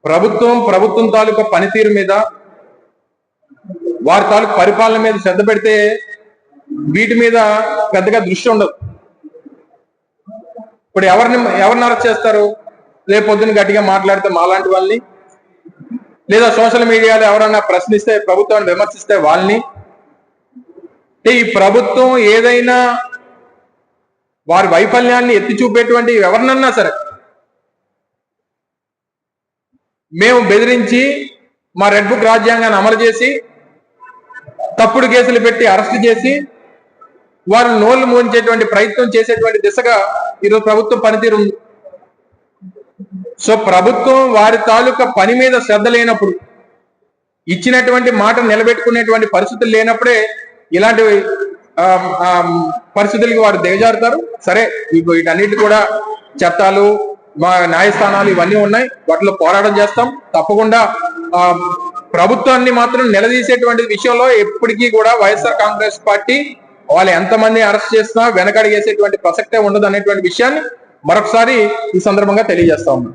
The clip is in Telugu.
ప్రభుత్వం తాలూకా పనితీరు మీద, వారి తాలూకు పరిపాలన మీద శ్రద్ధ పెడితే వీటి మీద పెద్దగా దృష్టి ఉండదు. ఇప్పుడు ఎవరిని అరెస్ట్ చేస్తారు? రేపు పొద్దున గట్టిగా మాట్లాడితే మాలాంటి వాళ్ళని, లేదా సోషల్ మీడియాలో ఎవరన్నా ప్రశ్నిస్తే, ప్రభుత్వాన్ని విమర్శిస్తే వాళ్ళని. ఈ ప్రభుత్వం ఏదైనా వారి వైఫల్యాన్ని ఎత్తి చూపేటువంటి ఎవరినన్నా సరే మేము బెదిరించి మా రెడ్ బుక్ రాజ్యాంగాన్ని అమలు చేసి తప్పుడు కేసులు పెట్టి అరెస్ట్ చేసి వారిని నోళ్లు మూయించేటువంటి ప్రయత్నం చేసేటువంటి దిశగా ఈరోజు ప్రభుత్వం పనితీరు ఉంది. సో ప్రభుత్వం వారి తాలూకా పని మీద శ్రద్ధ లేనప్పుడు, ఇచ్చినటువంటి మాట నిలబెట్టుకునేటువంటి పరిస్థితులు లేనప్పుడే ఇలాంటి పరిస్థితులకి వారు దిగజారుతారు. సరే, వీటన్నిటి కూడా చట్టాలు, మా న్యాయస్థానాలు ఇవన్నీ ఉన్నాయి, వాటిలో పోరాటం చేస్తాం. తప్పకుండా ప్రభుత్వాన్ని మాత్రం నిలదీసేటువంటి విషయంలో ఎప్పటికీ కూడా వైఎస్ఆర్ కాంగ్రెస్ పార్టీ వాళ్ళు ఎంతమంది అరెస్ట్ చేసినా వెనకడిగేసేటువంటి ప్రసక్తే ఉండదు అనేటువంటి విషయాన్ని మరొకసారి ఈ సందర్భంగా తెలియజేస్తా ఉన్నాం.